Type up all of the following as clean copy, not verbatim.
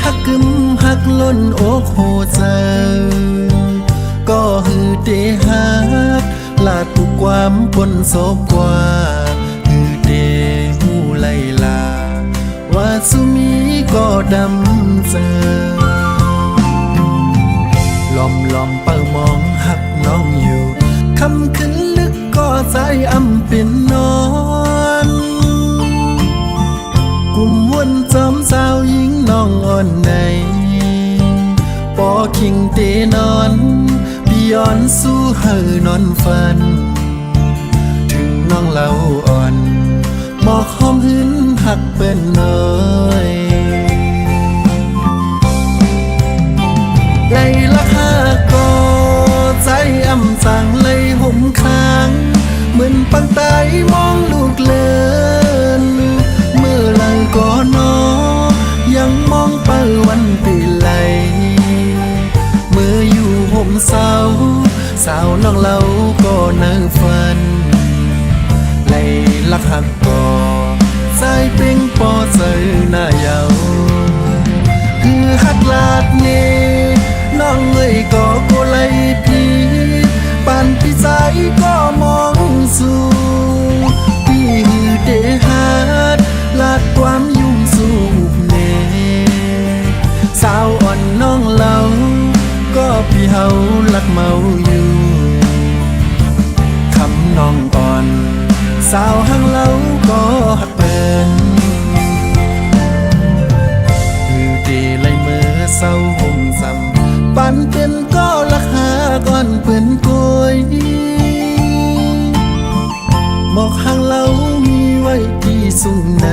ฮักกึมฮักล้นอกโหใจก็ฮือเดฮักลาดทุกความปนโศกกว่าฮือเดหูไลลาว่าสุมีก็ดำเจอลอมเปิมองหักน้องอยู่คำขึ้นลึกก็ใจอำเป็นนอนกุมวนจอมสาวหญิงน้องอ่อนในปอคิงเตนอนพี่ย้อนสู้เฮอนอนฝันถึงน้องเล่าอ่อนหมอกหอมหึนหักเป็นน้อยไล่ลักหาก็ใจอำสั่งเลยห่มค้างเหมือนปังตายมองลูกเลินเมื่อหลังก็นอยังมองเปิวันปีไหลเมื่ออยู่ห่มเศร้าสาวน้องเล่าก็นั่งฝันไล่ลักหักก็ใจเป่งปอเจอหน้าเยาคือหักลาดเนน้องเอ้ยก็โกไลพี่ปานพี่ใจก็มองสู่พี่ฮือเดฮัดลาดความยุ่งสู่เนสาวอ่อนน้องเล่าก็พี่เฮาลักเมาอยู่คำน้องอ่อนสาวหังเล่าก็หักเป็นฮือเดไลเมื่อเศร้าห่มซ้ำปันเป็นก็ลักหาก่อนเปื่อนกวยหมอกหางเล่ามีไว้ที่สูงใน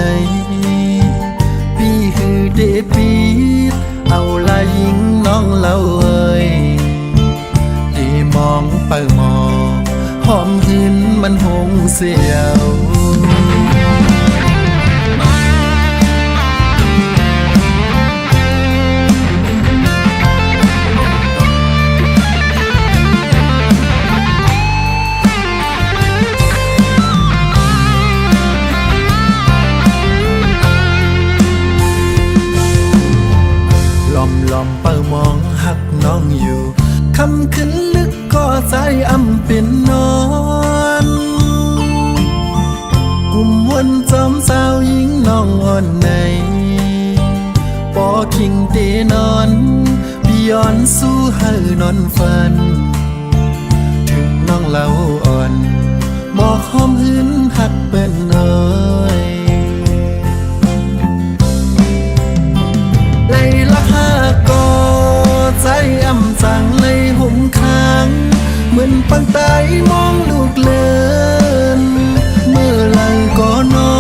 พี่คือเดปีดเอาลายหญิงน้องเล่าเอ้ยเดมองเปิมองหอมหืนมันหงเสียวลอมเปิมองหักน้องอยู่คำขึ้นลึกก็ใจอำเป็นนอนกุมวนจอมสาวหญิงน้องอ่อนในปอคิงเตนอนพี่ย้อนสู้เฮอนอนฝันถึงน้องเล่าอ่อนบอกหอมหึนหักเป็นน้อยไล่ลักหาก็ใจอำสั่งเลยห่มค้างเหมือนปังตายมองลูกเลินเมื่อหลังก็นอ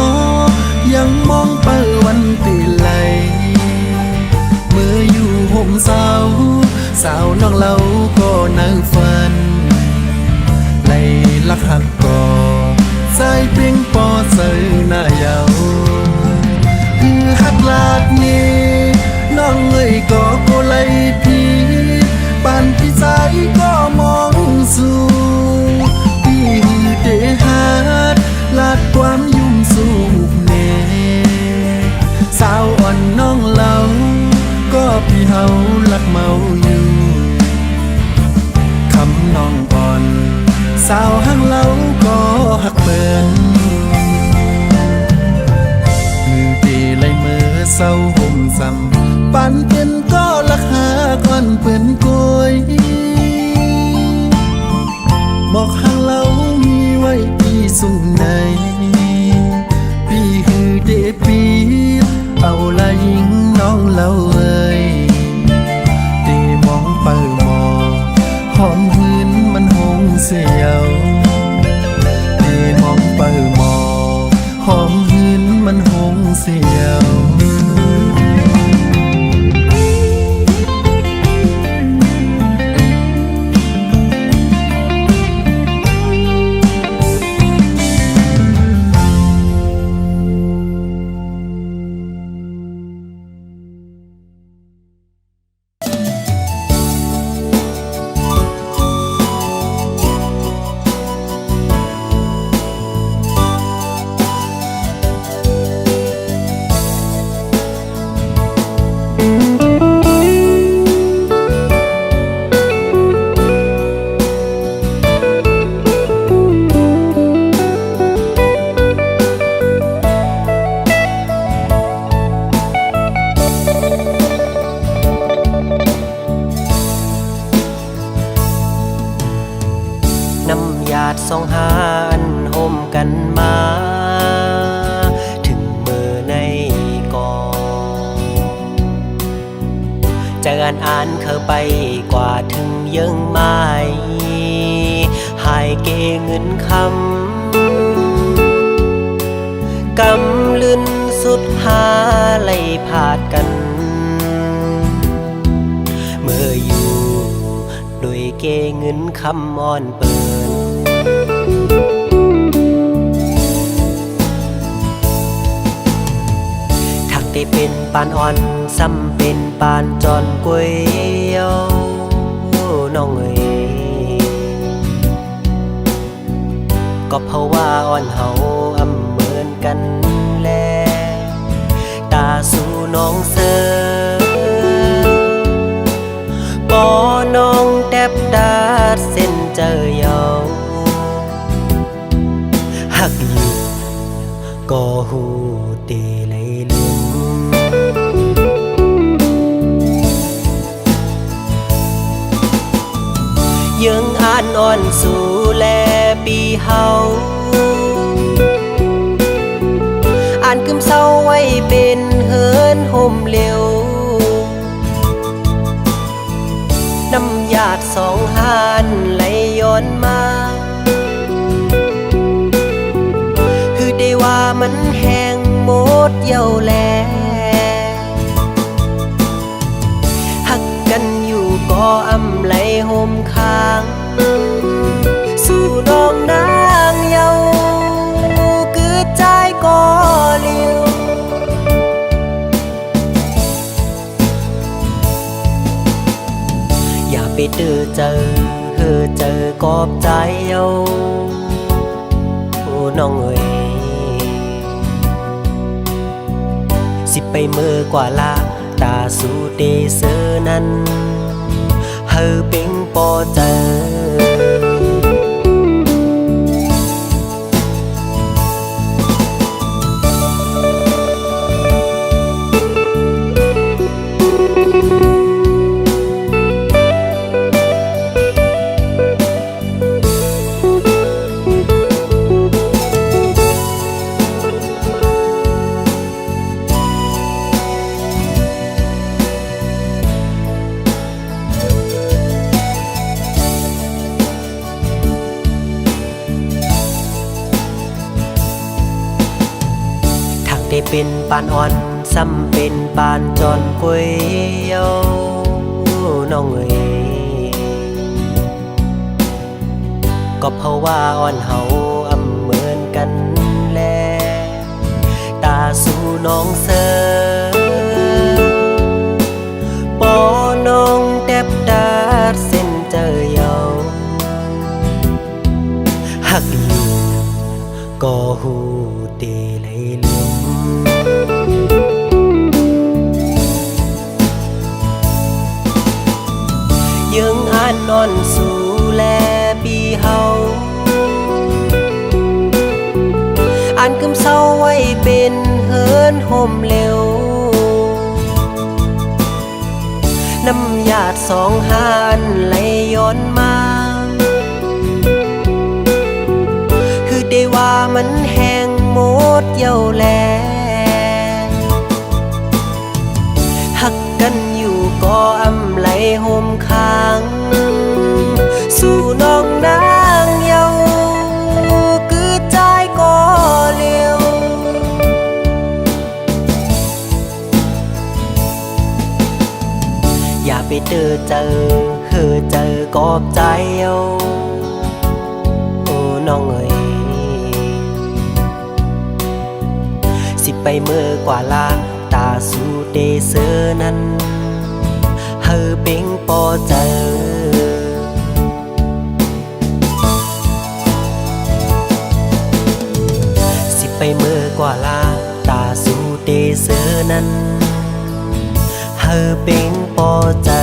ยังมองเปิวันตีไหลเมื่ออยู่ห่มสาวน้องเล่าก็นั่งฝันไล่ลักหักก็ใจเพียงปอเจอหน้าเยาคือหักลาดนี้น้องเอ้ยก็โกไลพี่ปานพี่ใจก็มองสู่พี่ฮือเดฮัดลาดความยุ่งสู่เนสาวอ่อนน้องเล่าก็พี่เฮาลักเมาอยู่คำน้องอ่อนสาวหังเล่าก็หักเปินมือเดไลเมื่อเศร้าห่มซ้ำปันเป็นก็ลักหาก่อนเปื่อนกวยหมอกหางเล่ามีไว้ที่สูงในพี่คือเดปีดเอาลายหญิงน้องเล่าเอ้ยเดมองเปิมองหอมหืนมันหงเสียวเดมองเปิมองหอมหืนมันหงเสียว อ่านเข้าไปกว่าถึงยังไม่หายเกเงินคำกำลืนสุดหาไล่ผาดกันเมื่ออยู่โดยเกเงินคำอ่อนเปินทักได้เป็นปานอ่อนซ้ำเป็นปานจอนกวยเย้าน้องเอ๋ยก็เพราะว่าอ่อนเฮาอำเหมือนกันแลตาสู่น้องเสือปอน้องแทบดาดเส้นเจอเยาหักอยู่ก็หูเตเลยลืมยังอ่านอ่อนสู่แลปีเฮาอ่านกึมเศร้าไว้เป็นเฮินห่มเร็วน้ำหยาดสองหานไหลย้อนมาคือได้ว่ามันแห้งหมดเย้าแลหักกันอยู่ก็อำไหลห่มค้างสู่น้องนางเยาคือใจก็เลี้ยวอย่าไปเจอกอบใจเยาโอ้น้องเอ๋ยสิไปเมื่อกว่าลาตาสู่เดเซอนั้นเฮอเป็งปอเจอได้เป็นปานอ่อนซ้ำเป็นปานจอนกวยเย้าน้องเอ๋ยก็เพราะว่าอ่อนเฮาอำเหมือนกันแลตาสู่น้องเสือปอน้องแทบดาดเส้นเจอเย้าหักอยู่ก็หูเตเลยลืมยังอ่านนอนสู่แลปีเฮาอ่านกึมเศร้าไว้เป็นเฮินห่มเร็วน้ำหยาดสองหานไหลย้อนมาคือได้ว่ามันแห้งหมดเย้าแลหักกันอยู่ก็อำไหลห่มค้างสู่น้องนางเยาคือใจก็เลี้ยวอย่าไปเจอกอบใจเยาโอ้น้องเอ๋ยสิไปเมื่อกว่าลาตาสู่เดเซอนั้นเฮอเป็งปอเจอสิไปเมื่อกว่าลาตาสู่เดเซอนั้นเฮอเป็งปอเจอ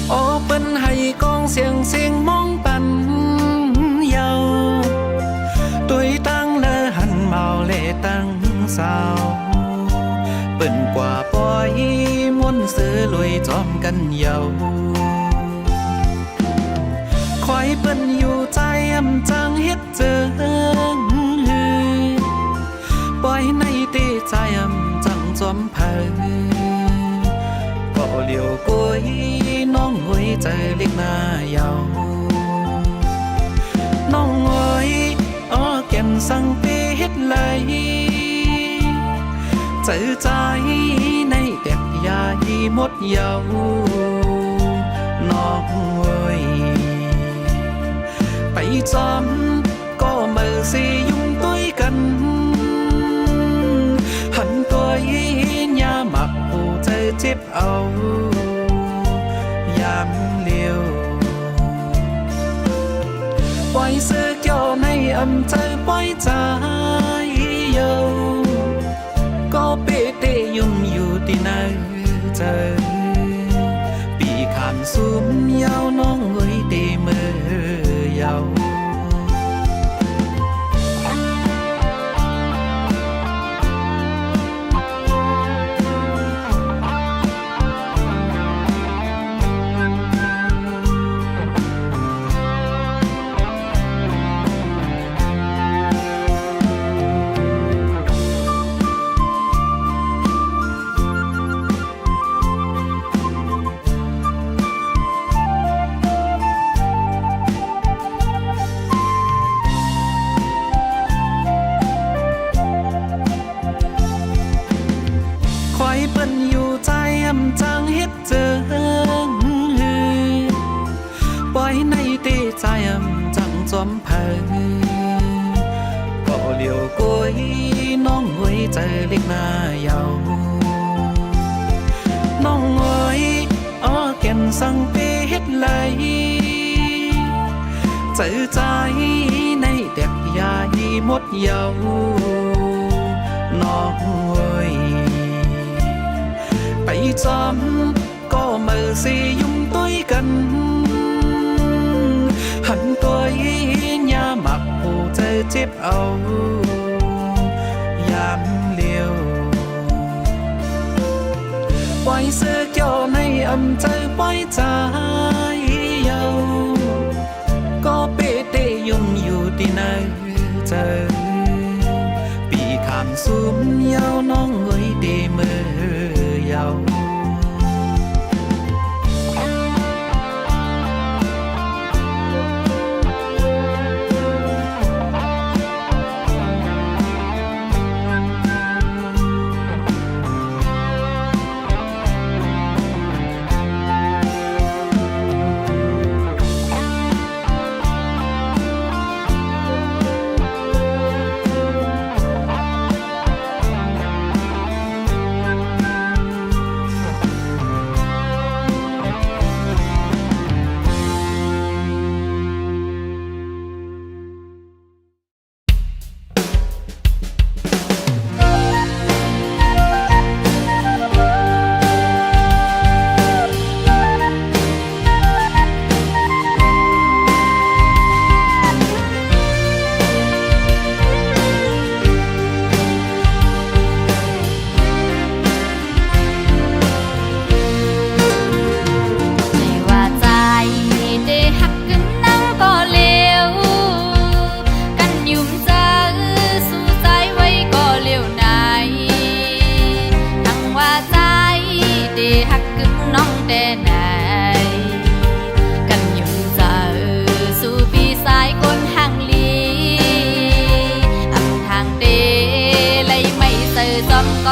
โอเปิ้นให้กองเสียงเสียงมองปันเยาตุยตั้งเลอหันเมาเล่ตั้งสาวเปิ้นกว่าปล่อยมวนซื้อลวยจอมกันเยาคอยเปิ้นอยู่ใจอำจังเฮ็ดเจอปล่อยในตีใจอำจังจอมเผยก็เหลียวกุยน้องหวยใจเล็กหน้ายาวน้องหวยอ้อแก่นสั่งเปเฮ็ดไหลเจอใจในแดกยายีหมดเยาน้องหวยไปจอมก็มือสิยุ่งต้วยกันหันตัวยาหมักหูใจเจ็บเอายามเลี้ยวปล่อยเสื้อเกี่ยวในอำใจปล่อยใจเยาก็เปเตยุ่มอยู่ที่ไหนเจอปีขามซุ่มยาวน้องเอ้ยเตมือยาวคอยเปิ้นอยู่ใจอำจังเฮ็ดเจอปล่อยในตีใจอำจังจอมเผยก็เหลียวกุยน้องหวยใจเล็กหน้ายาวน้องหวยอ้อแก่นสั่งเปเฮ็ดไหลเจอใจในแดกยายีหมดเยาน้องหวยไปจอมก็มือสิยุ่งต้วยกันหันตัวยาหมักหูใจเจ็บเอายามเลี้ยวปล่อยเสื้อเกี่ยวในอำใจปล่อยใจเยาก็เปเตยุ่มอยู่ที่ไหนเจอปีขามซุ่มยาวน้องเอ้ยเตมือยาว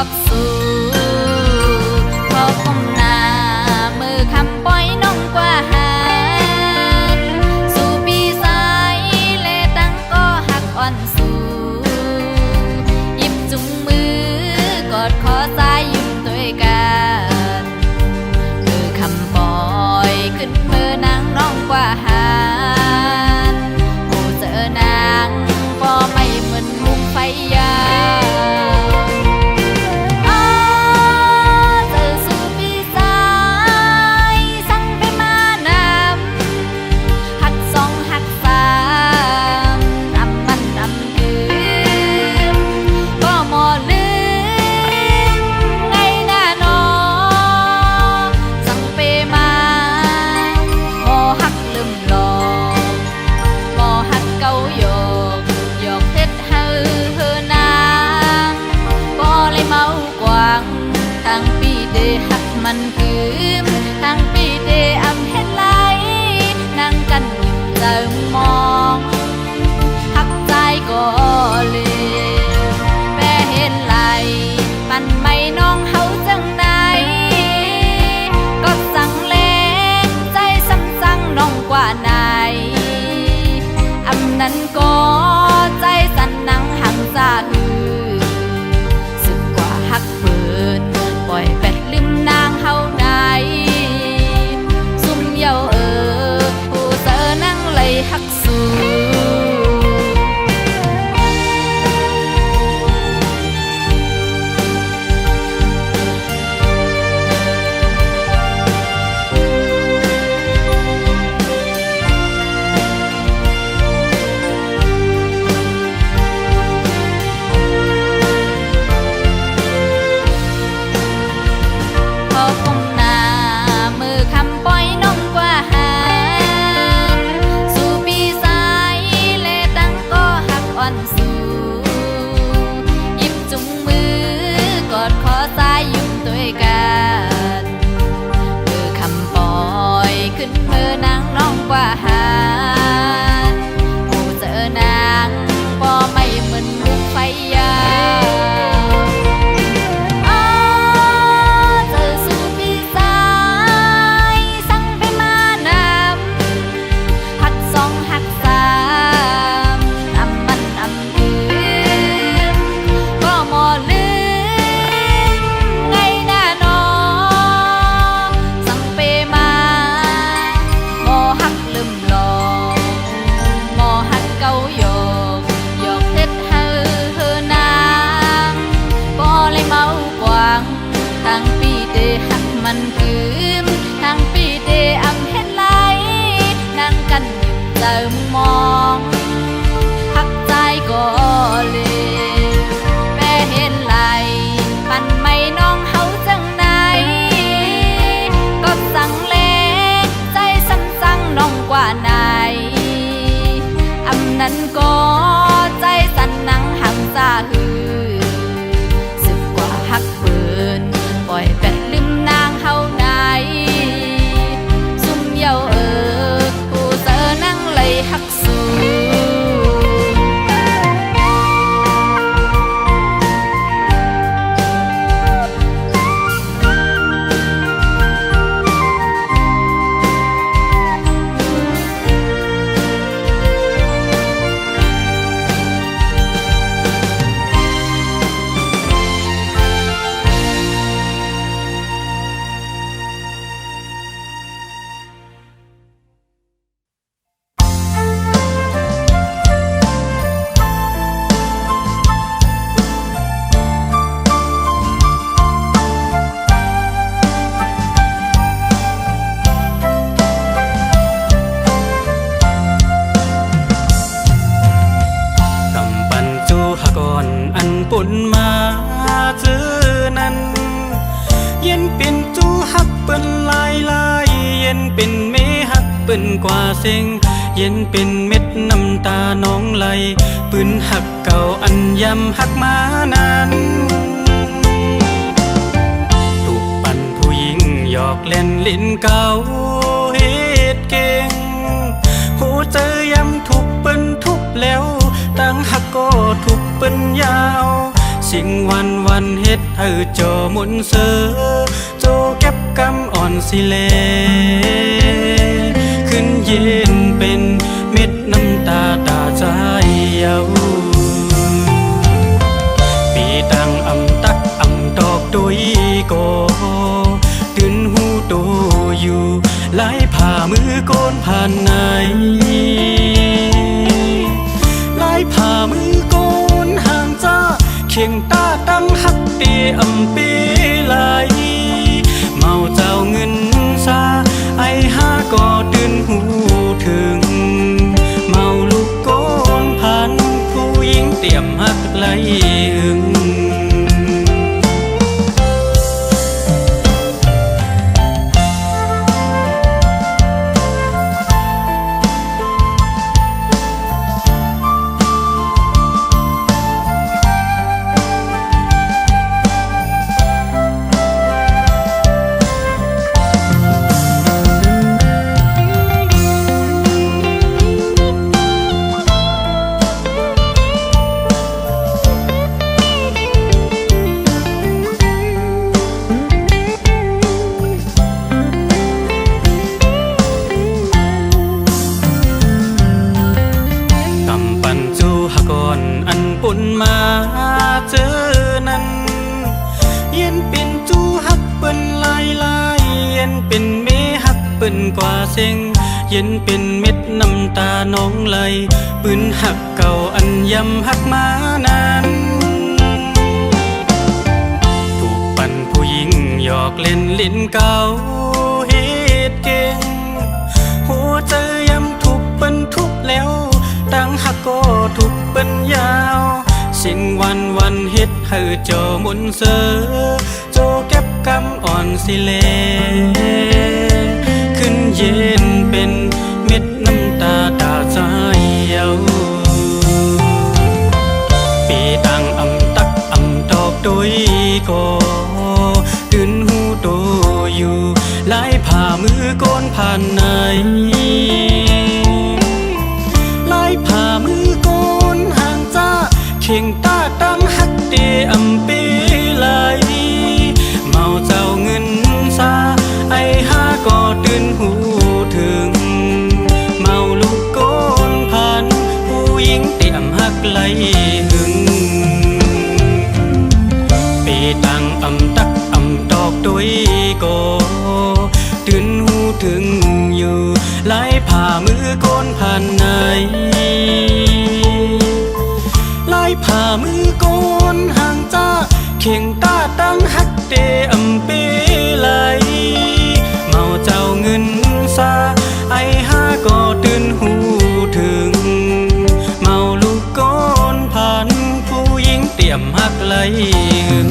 กับสู่พอคมหน้ามือคำปล่อยน้องกว่าหาสู่ปีสายเลตั้งก็หักอ่อนสู่หยิบจุงมือกอดคอสายยุ่มด้วยกันมือคำปล่อยขึ้นมือนางน้องกว่าหาผู้เจอนางพอไม่เหมือนมุมไฟยาว มันคืมทั้งปีเดอำเฮ็ดไหลนั่งกันอยู่เจิมมองหักใจก็เลยแม่เห็นไหลมันไม่น้องเฮาจังไหนก็สั่งแลใจซ้ำสั่งน้องกว่าไหนอำนั้นก็ใจสั่นนังหังซาหือสึกกว่าหักเปิดปล่อยเป็ดลืมนางเฮาไหนซุ่มเยาผู้เจอนั่งเลยหักสูกว่าหาผู้เจอนางบ่ไม่เหมือนลูกไฟยาวเจอสู่พี่สายสั่งไปมานำหักสองหักสามอำมันอำอื่นก็หมอลืมไงหน้าน้อสั่งไปมาหักลืมหลอกหมอหักเก่าหยอกหยอกเฮ็ดเฮอนางบ่เลยเมากวางทั้งปีเดหักมันคืมทั้งปีเดอำเฮ็ดไหลนั่งกันอยู่เจิมมองหักใจก็เลยแม่เห็นไหลปันไม่น้องเฮาจังไหนก็สั่งแลใจสั่งน้องกว่าไหนอำนั้นก็ใจสั่นนังหังซาหือสึกกว่าหักเปินปล่อยเป็ดลืมนางเฮาไหนซุ่มเยาผู้เจอนั่งเลยหักสูปุ่นมาเจอนั้นเย็นเป็นจูหักเปิ้นลายเย็นเป็นเมหักเปิ้นกว่าเซ็งเย็นเป็นเม็ดน้ำตาน้องไหลปืนหักเก่าอันยำหักมานั้นถูกปั่นผู้หญิงหยอกเล่นลิ้นเก่าเฮ็ดเก่งหูเจอยำถูกเปิ้นทุบแล้วตั้งหักก็ถูกเปิ้นยาวสิ่งวันเฮ็ดโจหมุนเสือโจเก็บกำอ่อนสิเลขึ้นเย็นเป็นเม็ดน้ำตาตาใจเยาปีตังอำตักอำตอกตุยโกตื่นหูโตอยู่ไล่ผ่ามือโกนผ่านไหนไล่ผ่ามือโกนห่างจ้าเคียงตาตั้งหักเตียอำปีไหลเมาเจ้าเงินซาไอห้าก็ตื่นหูถึงเมาลูกโกนผ่านผู้หญิงเตรียมหักไหลอึง ปิ้นกว่าเซ็งเย็นเป็นเม็ดน้ำตาน้องไหลปืนหักเก่าอันยำหักมานานถูกปั่นผู้หญิงหยอกเล่นลิ้นเก่าเฮ็ดเก่งหัวใจยำถูกเปิ้นทุบแล้วตั้งหักก็ถูกเปิ้นยาวสิ่งวันเฮ็ดให้เจ้ามุนเสอโจเก็บกำอ่อนสิเลขึ้นเย็นเป็นเม็ดน้ำตาตาใจเยาปีตังอำตักอำตอกโดยก็ตื่นหูโตอยู่หลายผ่ามือก้นผ่านไหนหลายผ่ามือก้นห่างจ้าเข่งตาตั้งหักเดอำเปไหลเมาเจ้าเงินซาไอหาก็ตื่นหูถึงเมาลูกก้นผ่านผู้หญิงเตี่ยมหักไหลหึงปีตังอำตักอำตอกโดยก็ตื่นหูถึงอยู่หลายผ่ามือก้นผ่านไหนหลายผ่ามือก้นห่างจ้าเข่งตาตั้งหักเดอำเปไหลเมาเจ้าเงินซาไอหาก็ตื่นหูถึงเมาลูกก้นผ่านผู้หญิงเตี่ยมหักไหลหึง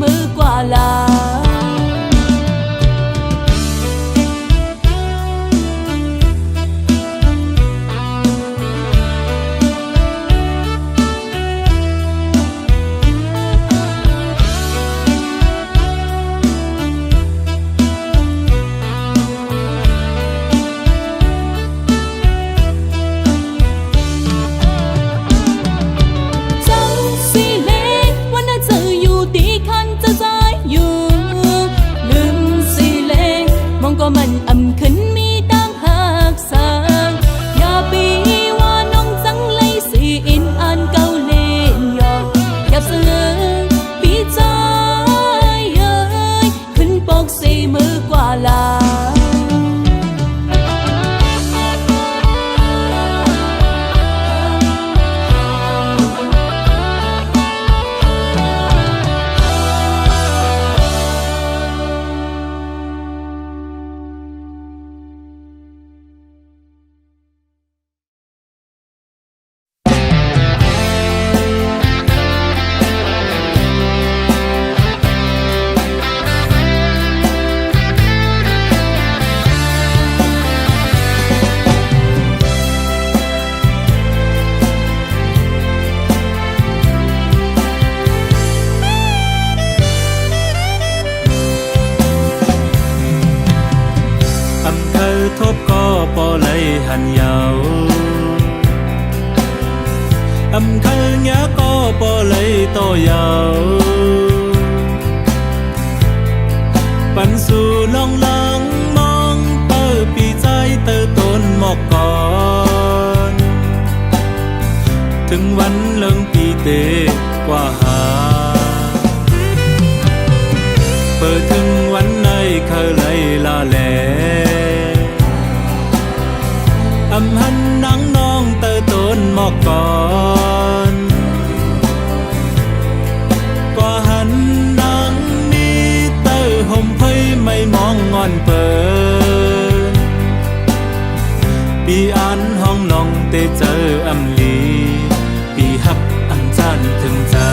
มือ ได้เจออำลีปีฮับอำจันถึงเจอ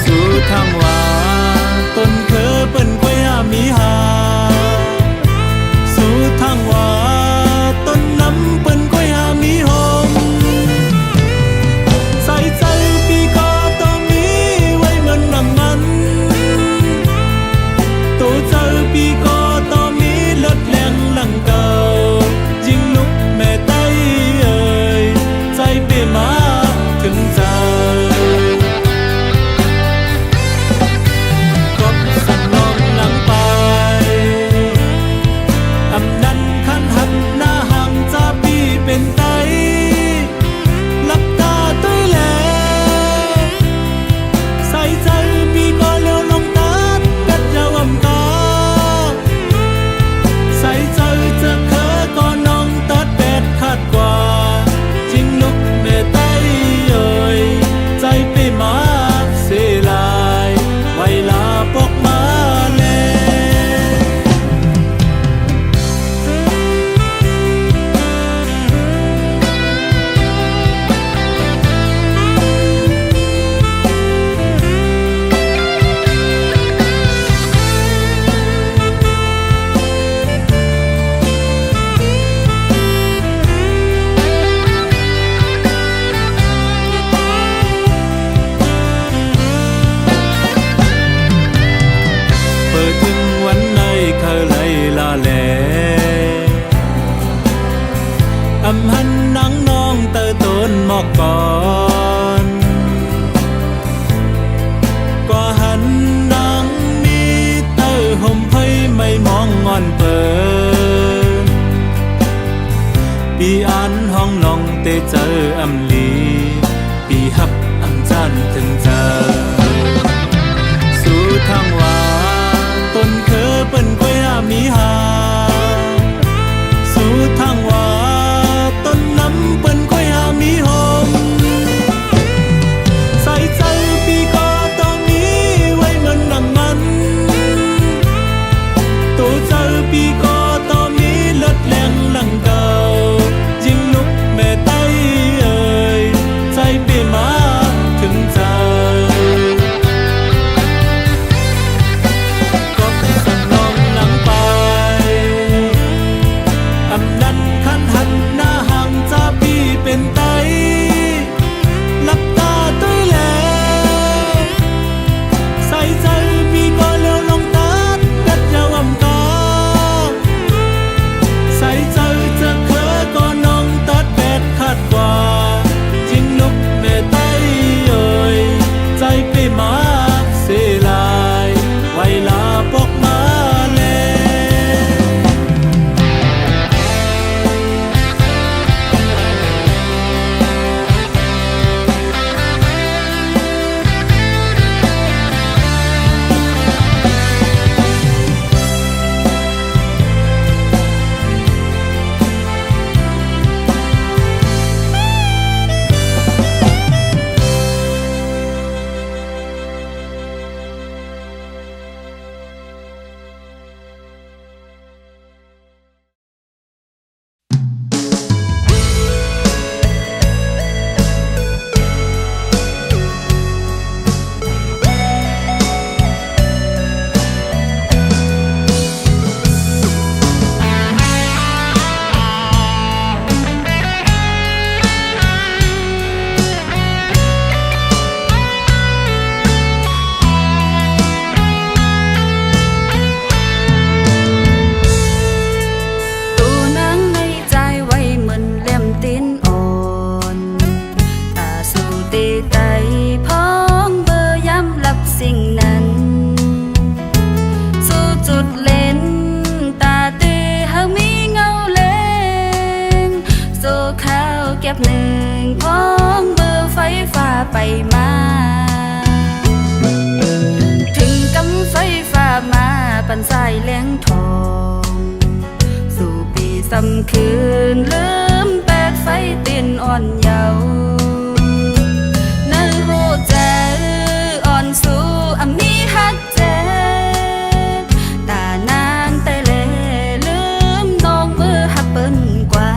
สู่ทางว่าต้นเคอเปิ้นกวยมีหาสู่ทางว่าต้นน้ำเปิ้นกวยมีหมใส่ใจปีก็ต้องมีไว้เหมือนดังมันตัวเจอปีก็ต้องมีลดแรงหลังเก่ายิงลุกแม่ไต้เอ่ยใจเปมาถึงเจอกบสั่งน้องหลังไปอำนั้นขันหันหน้าห่างจะปีเป็นไตหลับตาต้วยแลใส่ใจปีก็เลี้ยวลงตากัดยาวอำกาใส่ใจจะเคอก็น้องตัดแปดขาดกว่าจริงลุกแม่ไต้เอ่ยใจไปมาเสียลายไวลาปกมาแล เปิดถึงวันในเคยไลลาแลอำหันนังน้องเตอต้นหมอกก่อนกว่าหันนังมีเตอห่มไพ่ไม่มองงอนเปิดปีอันห้องลองเตเจออำลีปีฮับอำจันถึงเจอสู่ทางว่าต้นเคอเปิ้นกวยมีหาสู่ทางว่าต้นน้ำเปิ้นกวยมีหมใส่ใจปีก็ต้องมีไว้เหมือนดังมันตัวเจอปีก็ต้องมีลดแรงหลังเก่ายิงลุกแม่ไต้เอ่ยใจไปมาถึงเจอก็สั่งน้องหลังไปอำนั้นขันหันหน้าห่างจะปีเป็นไตหลับตาต้วยแลใส่ใจปีก็เลี้ยวลงตากัดยาวอำกาใส่ใจจะเคอก็น้องตัดแปดขาดกว่าจริงลุกแม่ไต้เอ่ยใจไปมาเสียลายไวลาปกมาแล ไปมาถึงกำไฟฟ้ามาปันสายแหลงทองสู่ปีสำคืนลืมแปดไฟเต้นอ่อนเยาว์นั่นหูใจอ่อนสู่อำนี้ฮักเจตานางแต่เลลืมน้องมือฮักเปิ้นกว่า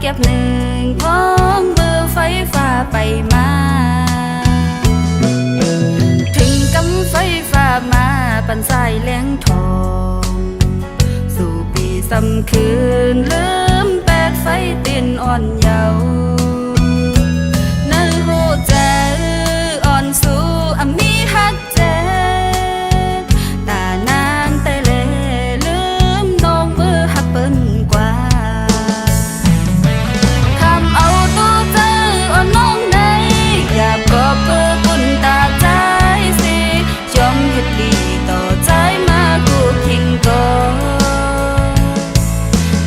ก็บหนึ่งพ้องเบอร์ไฟฟ้าไปมาถึงกำไฟฟ้ามาปันสายแหลงทองสู่ปีซ้ำคืนลืมแปดไฟเต้นอ่อนเยาว์นั่นรู้ใจอ่อนสู่มีฮักเจ็บตานานแต่เลลืมน้องเบอร์ฮักเปิ้นกว่าทำเอาตัวเธออ่อนน้องในอยากกอบเบอร์กุนตาใจสิยอมหยุดดีต่อใจมากูคิงก่อน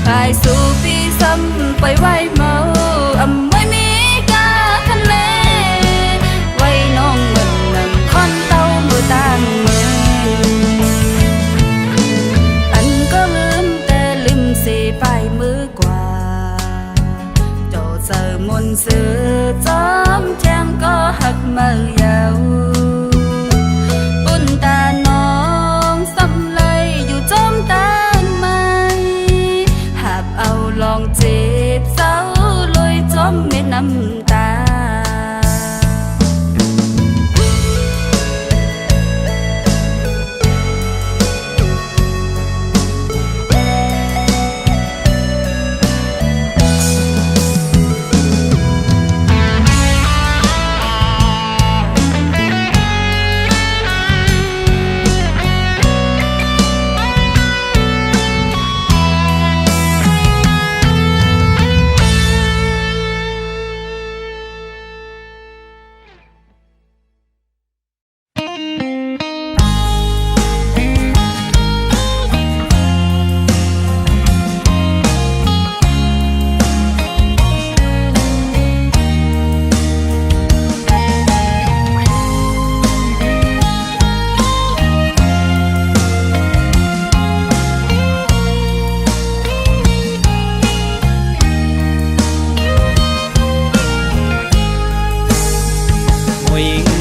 ไปสู่ปีซ้ำไปไว้เมาไม่มีกาคันเลไว้น้องเงินนำคอนเต้ามือต่างมืออันก็ลืมแต่ลืมสิไปมือกว่าโจเจอมนต์ซื้อจอมแจ้งก็หักมือยาวปุ่นตาน้องสำเลยอยู่จอมตานไม้หับเอาลองเจ็บเศร้าลอยจอมเม็ดน้ำตา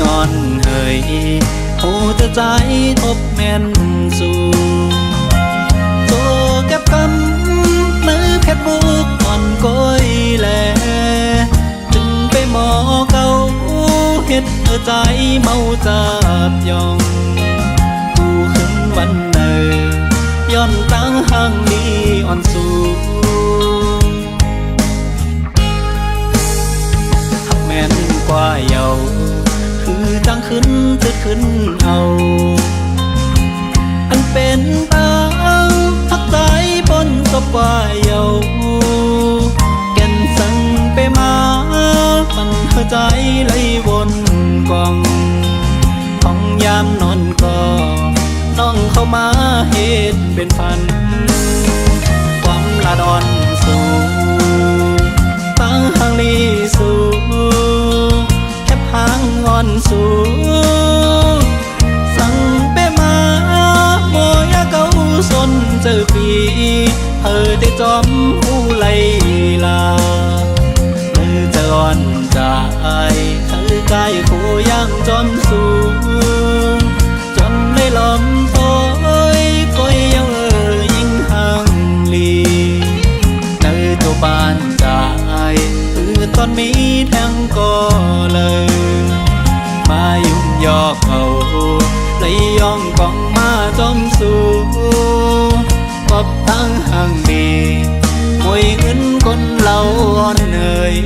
นอนเฮยโอ้จะใจทบแม่นสู่โตเก็บกำมือเพชรบุกอ่อนก้อยแลจึงไปหมอเก่าเฮ็ดใจเมาจับยองผู้ขึ้นวันเนอย้อนตั้งห่างนี้อ่อนสู่หักแม่นกว่าเยาคือจังขึ้นจะขึ้นเอาอันเป็นตังทักใจบนศพว่าเยาแก่นสั่งไปมามันหัวใจไหลวนกองของยามนอนก็น้องเข้ามาเหตุเป็นพันความละดอนสู่ตั้งห่างลีสู่หางงอนสู่สั่งไปมาโมยาเก่าสนเจอปีเธอได้จอมผู้ไลลามือจะอ่อนใจเธอกายคู่ย่างจอมสู่จนได้ล้อมโอยคอยยังยิ่งห่างลีเธอตัวบ้านใจคือตอนมีแทงก็เลยมายุ่งยอกเอาเลยย่องกองมาจอมสู่พบทั้งห่างดีมวยเงินคนเราอ่อนเหนื่อย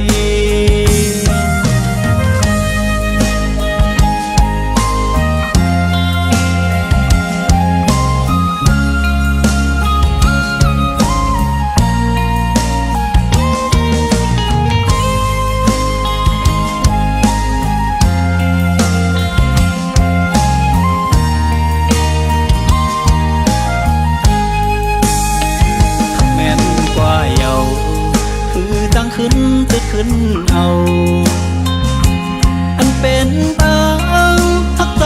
ขึ้นจะขึ้นเอาอันเป็นตังทักใจ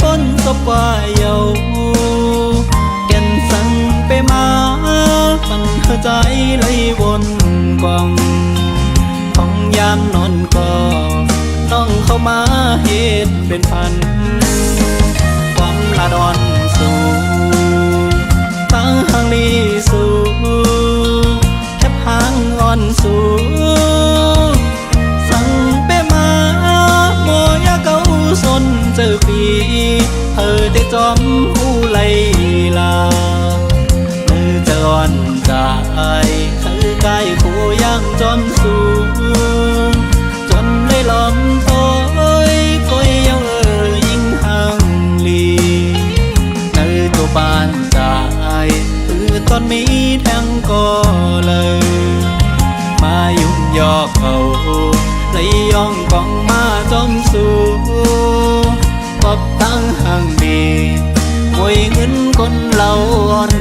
บนศพว่าเยาแก่นสั่งไปมามันหัวใจไหลวนกองของยามนอนก็น้องเข้ามาเหตุเป็นพันความละดอนสู่ตั้งห่างลีสู่แคบหางอ่อนสู่ คือกายผู้ย่างจอมสูงจนได้ล้อมโต้ยก้อยเย้ายิ่งห่างลีในตัวบ้านจ่ายคือตอนมีแทงก็เลยมายุ่งยอกเขาเลยย่องกองมาจอมสูงปอบตั้งห่างดีมวยเงินคนเราอ่อน